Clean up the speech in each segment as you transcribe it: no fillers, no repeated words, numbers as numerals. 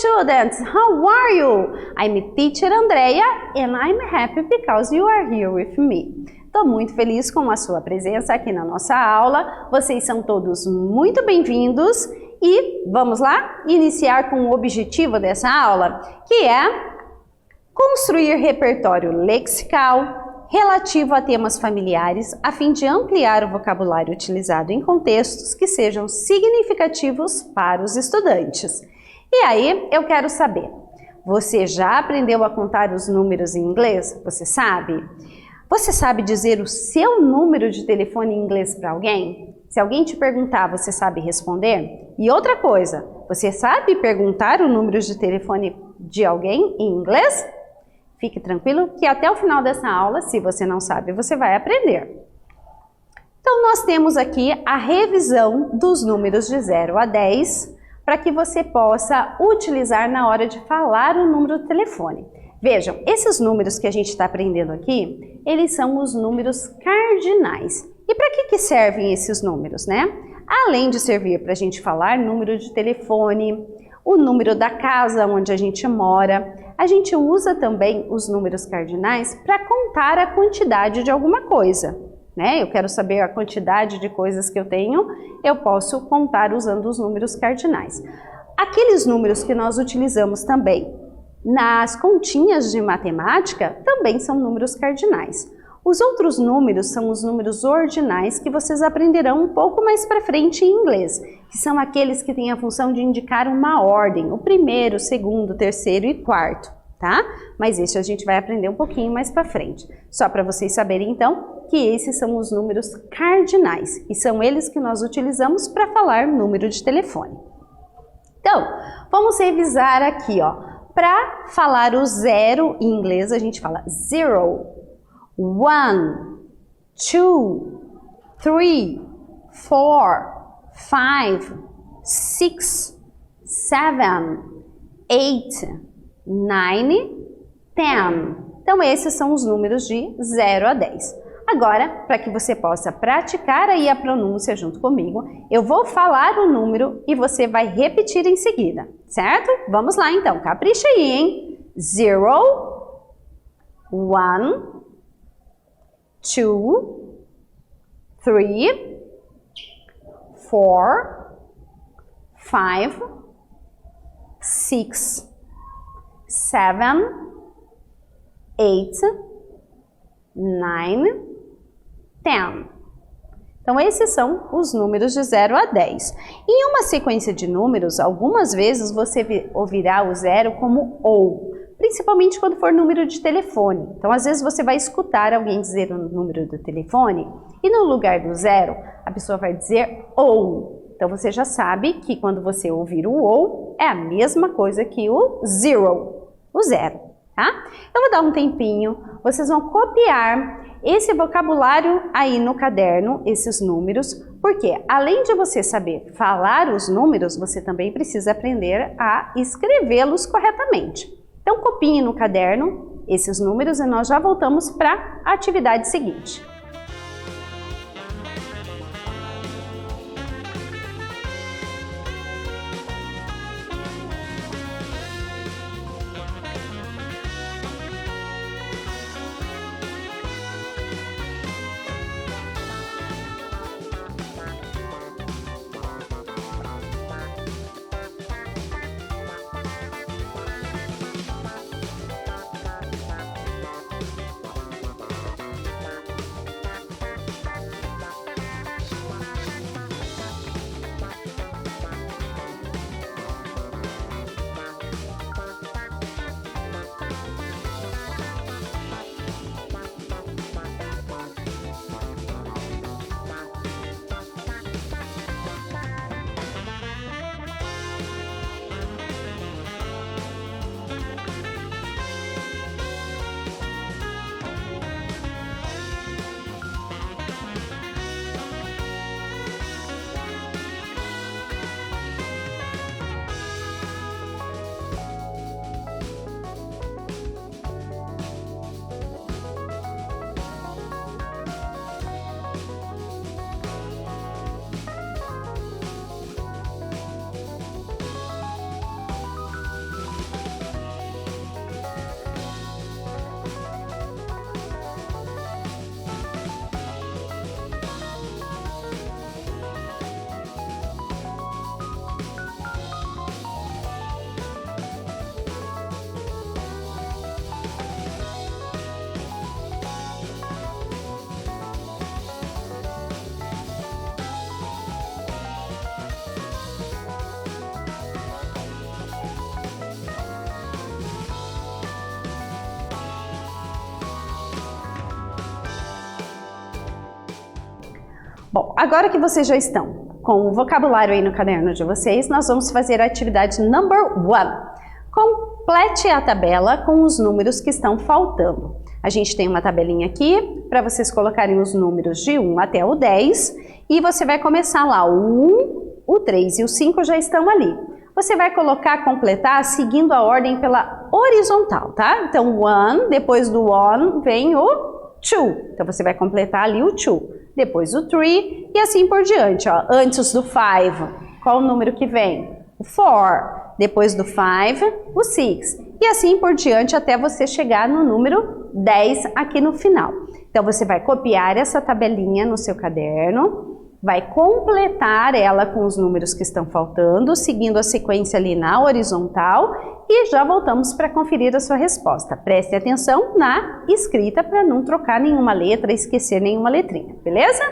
students, how are you? I'm teacher Andrea and I'm happy because you are here with me. Estou muito feliz com a sua presença aqui na nossa aula. Vocês são todos muito bem-vindos e vamos lá iniciar com o objetivo dessa aula, que é construir repertório lexical relativo a temas familiares a fim de ampliar o vocabulário utilizado em contextos que sejam significativos para os estudantes. E aí, eu quero saber, você já aprendeu a contar os números em inglês? Você sabe? Você sabe dizer o seu número de telefone em inglês para alguém? Se alguém te perguntar, você sabe responder? E outra coisa, você sabe perguntar o número de telefone de alguém em inglês? Fique tranquilo que até o final dessa aula, se você não sabe, você vai aprender. Então, nós temos aqui a revisão dos números de 0 a 10 para que você possa utilizar na hora de falar o número do telefone. Vejam, esses números que a gente está aprendendo aqui, eles são os números cardinais. E para que servem esses números, né? Além de servir para a gente falar número de telefone, o número da casa onde a gente mora, a gente usa também os números cardinais para contar a quantidade de alguma coisa, né? Eu quero saber a quantidade de coisas que eu tenho, eu posso contar usando os números cardinais. Aqueles números que nós utilizamos também nas continhas de matemática também são números cardinais. Os outros números são os números ordinais que vocês aprenderão um pouco mais para frente em inglês, que são aqueles que têm a função de indicar uma ordem, o primeiro, o segundo, o terceiro e quarto, tá? Mas esse a gente vai aprender um pouquinho mais para frente. Só para vocês saberem então que esses são os números cardinais e são eles que nós utilizamos para falar número de telefone. Então, vamos revisar aqui, ó. Para falar o zero em inglês, a gente fala zero, one, two, three, four, five, six, seven, eight, nine, ten. Então, esses são os números de 0 a 10. Agora, para que você possa praticar aí a pronúncia junto comigo, eu vou falar o número e você vai repetir em seguida, certo? Vamos lá então, capricha aí, hein? 0, 1, 2, 3, 4, 5, 6, 7, 8, 9, 10. Então, esses são os números de 0 a 10. Em uma sequência de números, algumas vezes você ouvirá o 0 como OU, principalmente quando for número de telefone. Então, às vezes você vai escutar alguém dizer o número do telefone e no lugar do 0, a pessoa vai dizer OU. Então, você já sabe que quando você ouvir o OU, é a mesma coisa que o zero, o 0. Tá? Eu vou dar um tempinho, vocês vão copiar esse vocabulário aí no caderno, esses números, porque além de você saber falar os números, você também precisa aprender a escrevê-los corretamente. Então copiem no caderno esses números e nós já voltamos para a atividade seguinte. Bom, agora que vocês já estão com o vocabulário aí no caderno de vocês, nós vamos fazer a atividade number 1. Complete a tabela com os números que estão faltando. A gente tem uma tabelinha aqui para vocês colocarem os números de 1 até o 10 e você vai começar lá, o 1, o 3 e o 5 já estão ali. Você vai colocar, completar, seguindo a ordem pela horizontal, tá? Então, 1, depois do 1 vem o 2. Então, você vai completar ali o 2. Depois o 3 e assim por diante, ó. Antes do 5, qual o número que vem? O 4. Depois do 5, o 6. E assim por diante até você chegar no número 10 aqui no final. Então, você vai copiar essa tabelinha no seu caderno, vai completar ela com os números que estão faltando, seguindo a sequência ali na horizontal e já voltamos para conferir a sua resposta. Preste atenção na escrita para não trocar nenhuma letra, esquecer nenhuma letrinha, beleza?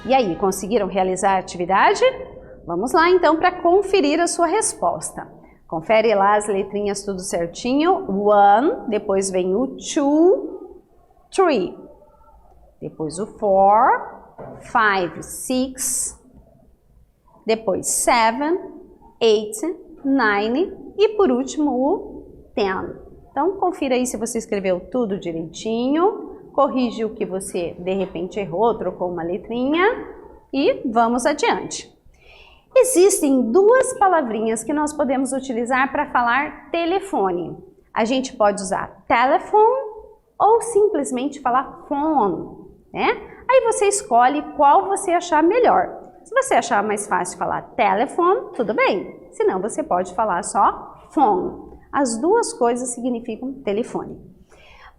E aí, conseguiram realizar a atividade? Vamos lá então para conferir a sua resposta. Confere lá as letrinhas tudo certinho. 1, depois vem o 2, 3. Depois o 4, 5, 6. Depois 7, 8, 9 e por último o 10. Então confira aí se você escreveu tudo direitinho. Corrige o que você de repente errou, trocou uma letrinha e vamos adiante. Existem duas palavrinhas que nós podemos utilizar para falar telefone. A gente pode usar telephone ou simplesmente falar phone, né? Aí você escolhe qual você achar melhor. Se você achar mais fácil falar telephone, tudo bem. Se não, você pode falar só phone. As duas coisas significam telefone.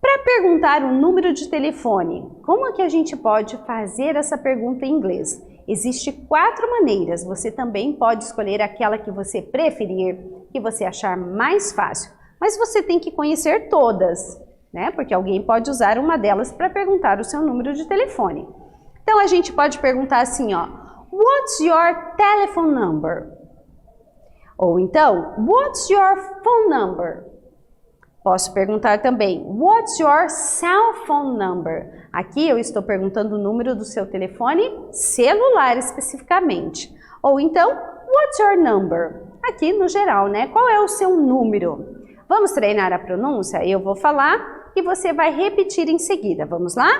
Para perguntar o número de telefone, como é que a gente pode fazer essa pergunta em inglês? Existem 4 maneiras, você também pode escolher aquela que você preferir, que você achar mais fácil, mas você tem que conhecer todas, né? Porque alguém pode usar uma delas para perguntar o seu número de telefone. Então a gente pode perguntar assim, ó, What's your telephone number? Ou então, What's your phone number? Posso perguntar também, What's your cell phone number? Aqui eu estou perguntando o número do seu telefone celular especificamente. Ou então, What's your number? Aqui no geral, né? Qual é o seu número? Vamos treinar a pronúncia? Eu vou falar e você vai repetir em seguida. Vamos lá?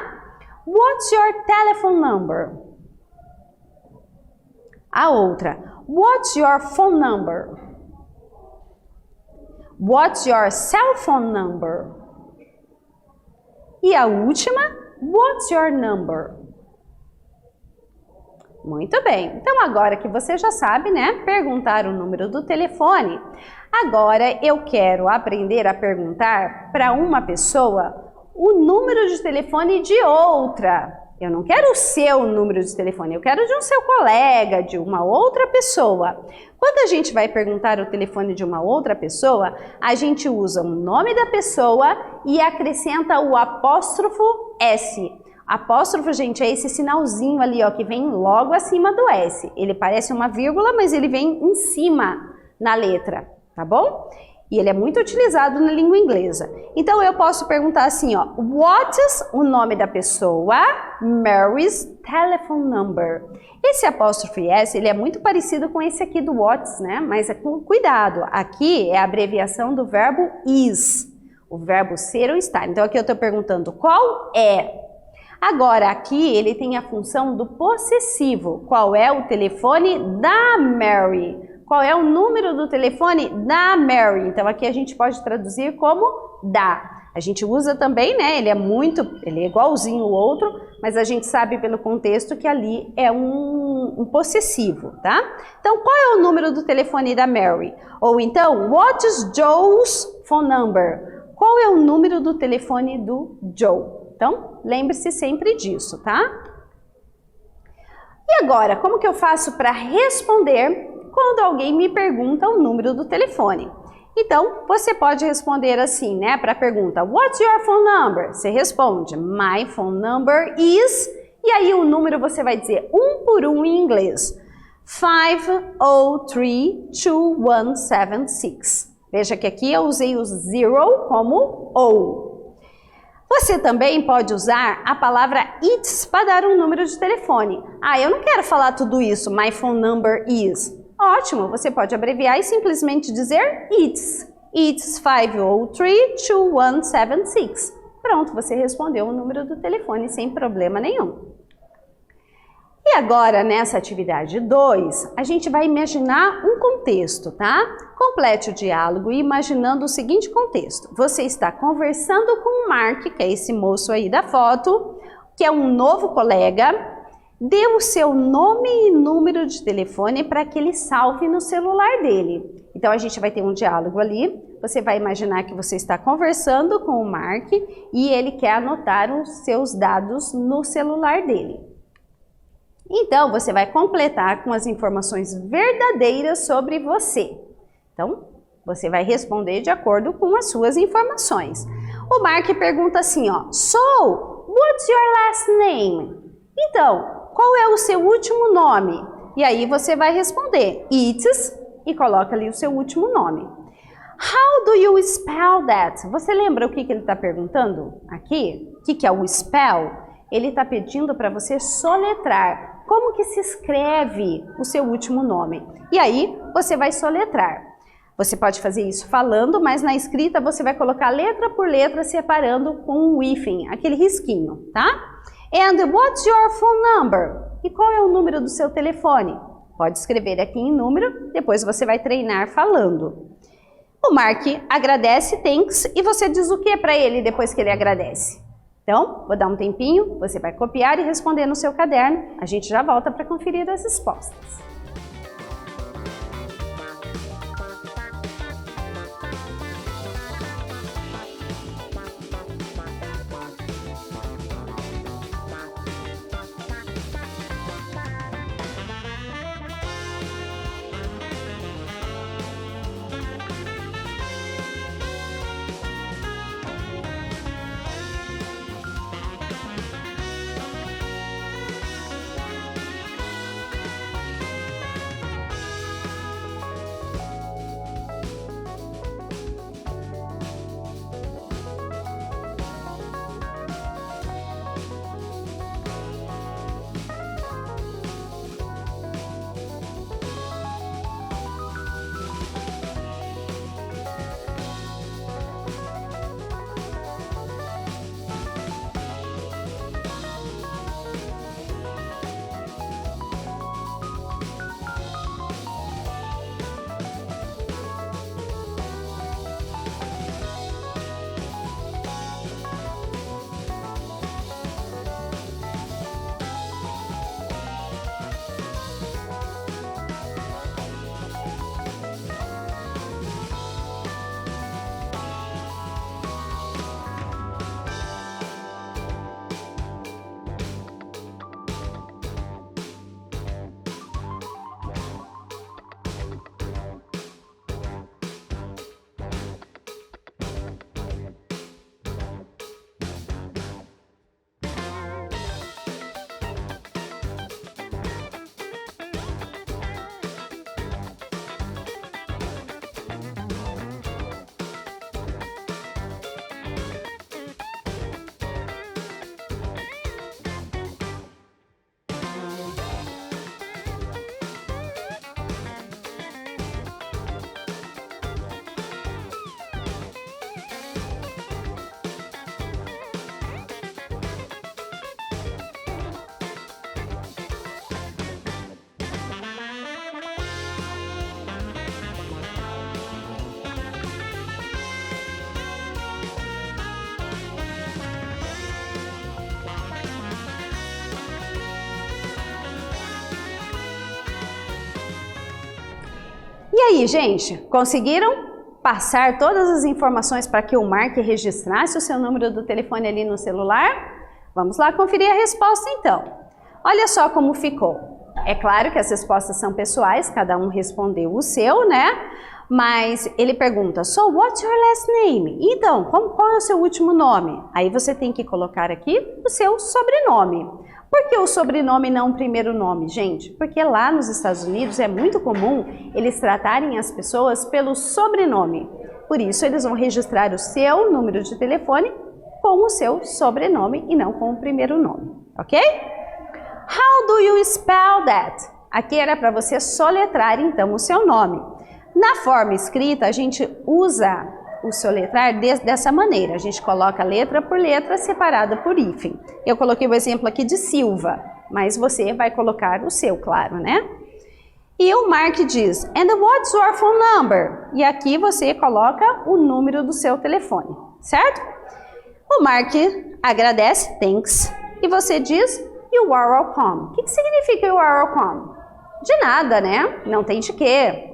What's your telephone number? A outra, What's your phone number? What's your cell phone number? E a última, What's your number? Muito bem, então agora que você já sabe, né, perguntar o número do telefone, agora eu quero aprender a perguntar para uma pessoa o número de telefone de outra. Eu não quero o seu número de telefone, eu quero de um seu colega, de uma outra pessoa. Quando a gente vai perguntar o telefone de uma outra pessoa, a gente usa o nome da pessoa e acrescenta o apóstrofo S. Apóstrofo, gente, é esse sinalzinho ali, ó, que vem logo acima do S. Ele parece uma vírgula, mas ele vem em cima na letra, tá bom? E ele é muito utilizado na língua inglesa. Então eu posso perguntar assim, ó, What is o nome da pessoa? Mary's telephone number. Esse apóstrofe S, ele é muito parecido com esse aqui do what's, né? Mas é com cuidado. Aqui é a abreviação do verbo is, o verbo ser ou estar. Então aqui eu estou perguntando qual é. Agora aqui ele tem a função do possessivo. Qual é o telefone da Mary? Qual é o número do telefone da Mary? Então aqui a gente pode traduzir como da. A gente usa também, né? Ele é igualzinho o outro, mas a gente sabe pelo contexto que ali é um possessivo, tá? Então qual é o número do telefone da Mary? Ou então, what is Joe's phone number? Qual é o número do telefone do Joe? Então, lembre-se sempre disso, tá? E agora, como que eu faço para responder quando alguém me pergunta o número do telefone? Então, você pode responder assim, né, para a pergunta, What's your phone number? Você responde, My phone number is... E aí o número você vai dizer um por um em inglês. 5032176. Veja que aqui eu usei o zero como O. Você também pode usar a palavra it's para dar um número de telefone. Ah, eu não quero falar tudo isso, my phone number is. Ótimo, você pode abreviar e simplesmente dizer it's. It's 5032176. Pronto, você respondeu o número do telefone sem problema nenhum. E agora, nessa atividade 2, a gente vai imaginar um contexto, tá? Complete o diálogo imaginando o seguinte contexto. Você está conversando com o Mark, que é esse moço aí da foto, que é um novo colega. Dê o seu nome e número de telefone para que ele salve no celular dele. Então, a gente vai ter um diálogo ali. Você vai imaginar que você está conversando com o Mark e ele quer anotar os seus dados no celular dele. Então, você vai completar com as informações verdadeiras sobre você. Então, você vai responder de acordo com as suas informações. O Mark pergunta assim, ó, So, what's your last name? Então, qual é o seu último nome? E aí você vai responder, It's, e coloca ali o seu último nome. How do you spell that? Você lembra o que ele está perguntando aqui? O que é o spell? Ele está pedindo para você soletrar. Como que se escreve o seu último nome? E aí você vai soletrar. Você pode fazer isso falando, mas na escrita você vai colocar letra por letra separando com um hífen, aquele risquinho, tá? And what's your phone number? E qual é o número do seu telefone? Pode escrever aqui em número, depois você vai treinar falando. O Mark agradece, thanks, e você diz o que para ele depois que ele agradece? Então, vou dar um tempinho, você vai copiar e responder no seu caderno. A gente já volta para conferir as respostas. aí, gente, conseguiram passar todas as informações para que o Mark registrasse o seu número do telefone ali no celular? Vamos lá conferir a resposta então. Olha só como ficou. É claro que as respostas são pessoais, cada um respondeu o seu, né? Mas ele pergunta, so what's your last name? Então, qual é o seu último nome? Aí você tem que colocar aqui o seu sobrenome. Por que o sobrenome e não o primeiro nome, gente? Porque lá nos Estados Unidos é muito comum eles tratarem as pessoas pelo sobrenome. Por isso, eles vão registrar o seu número de telefone com o seu sobrenome e não com o primeiro nome, ok? How do you spell that? Aqui era para você soletrar, então, o seu nome. Na forma escrita, a gente usa o soletrar dessa maneira. A gente coloca letra por letra separada por hífen. Eu coloquei o exemplo aqui de Silva, mas você vai colocar o seu, claro, né? E o Mark diz, and what's your phone number? E aqui você coloca o número do seu telefone, certo? O Mark agradece, thanks, e você diz, you are welcome. O que significa you are welcome? De nada, né? Não tem de quê.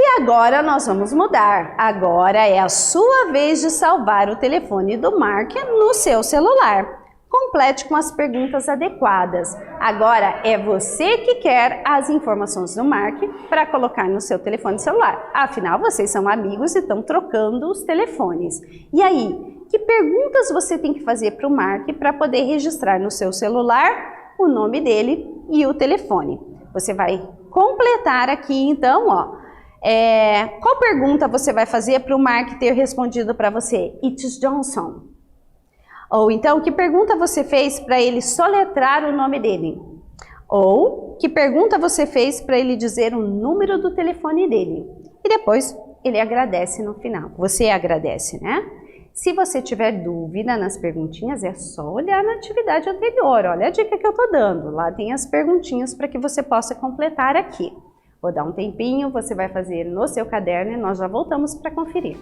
E agora nós vamos mudar. Agora é a sua vez de salvar o telefone do Mark no seu celular. Complete com as perguntas adequadas. Agora é você que quer as informações do Mark para colocar no seu telefone celular. Afinal, vocês são amigos e estão trocando os telefones. E aí, que perguntas você tem que fazer para o Mark para poder registrar no seu celular o nome dele e o telefone? Você vai completar aqui então, ó. Qual pergunta você vai fazer para o Mark ter respondido para você? It's Johnson. Ou então, que pergunta você fez para ele soletrar o nome dele? Ou que pergunta você fez para ele dizer o número do telefone dele? E depois ele agradece no final. Você agradece, né? Se você tiver dúvida nas perguntinhas, é só olhar na atividade anterior. Olha a dica que eu estou dando. Lá tem as perguntinhas para que você possa completar aqui. Vou dar um tempinho, você vai fazer no seu caderno e nós já voltamos para conferir.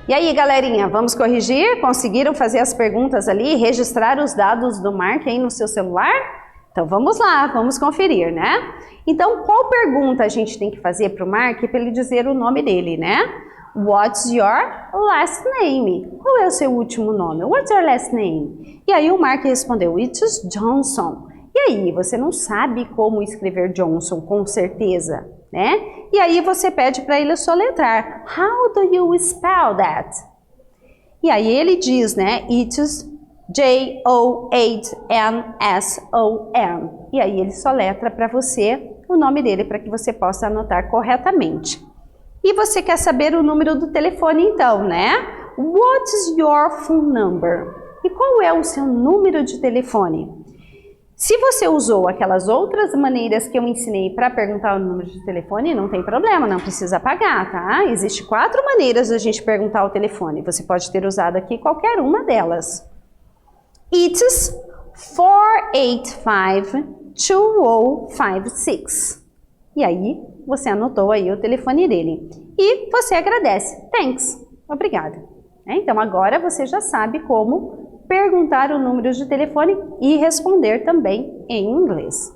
E aí, galerinha, vamos corrigir? Conseguiram fazer as perguntas ali, registrar os dados do Mark aí no seu celular? Então vamos lá, vamos conferir, né? Então qual pergunta a gente tem que fazer para o Mark para ele dizer o nome dele, né? What's your last name? Qual é o seu último nome? What's your last name? E aí o Mark respondeu, It's Johnson. E aí, você não sabe como escrever Johnson com certeza, né? E aí você pede para ele soletrar. How do you spell that? E aí ele diz, né? It's J-O-H-N-S-O-N. E aí ele soletra para você o nome dele para que você possa anotar corretamente. E você quer saber o número do telefone então, né? What's your phone number? E qual é o seu número de telefone? Se você usou aquelas outras maneiras que eu ensinei para perguntar o número de telefone, não tem problema, não precisa apagar, tá? Existem 4 maneiras da gente perguntar o telefone. Você pode ter usado aqui qualquer uma delas. It's 485-2056. E aí, você anotou aí o telefone dele. E você agradece. Thanks. Obrigada. Então, agora você já sabe como perguntar o número de telefone e responder também em inglês.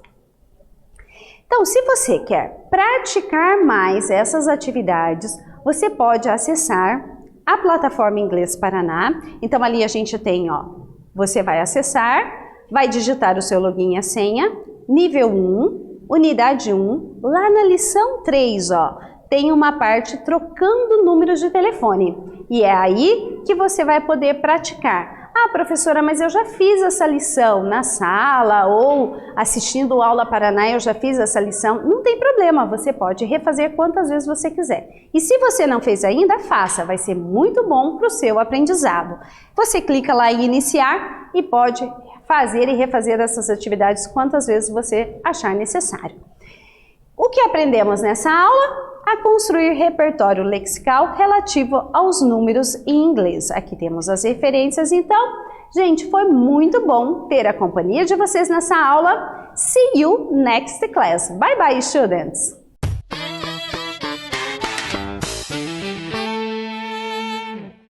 Então, se você quer praticar mais essas atividades, você pode acessar a plataforma Inglês Paraná. Então, ali a gente tem, ó, você vai acessar, vai digitar o seu login e a senha, nível 1, unidade 1, lá na lição 3, ó, tem uma parte trocando números de telefone. E é aí que você vai poder praticar. Ah, professora, mas eu já fiz essa lição na sala ou assistindo Aula Paraná, eu já fiz essa lição. Não tem problema, você pode refazer quantas vezes você quiser. E se você não fez ainda, faça, vai ser muito bom para o seu aprendizado. Você clica lá em iniciar e pode fazer e refazer essas atividades quantas vezes você achar necessário. O que aprendemos nessa aula? A construir repertório lexical relativo aos números em inglês. Aqui temos as referências, então, gente, foi muito bom ter a companhia de vocês nessa aula. See you next class. Bye bye, students!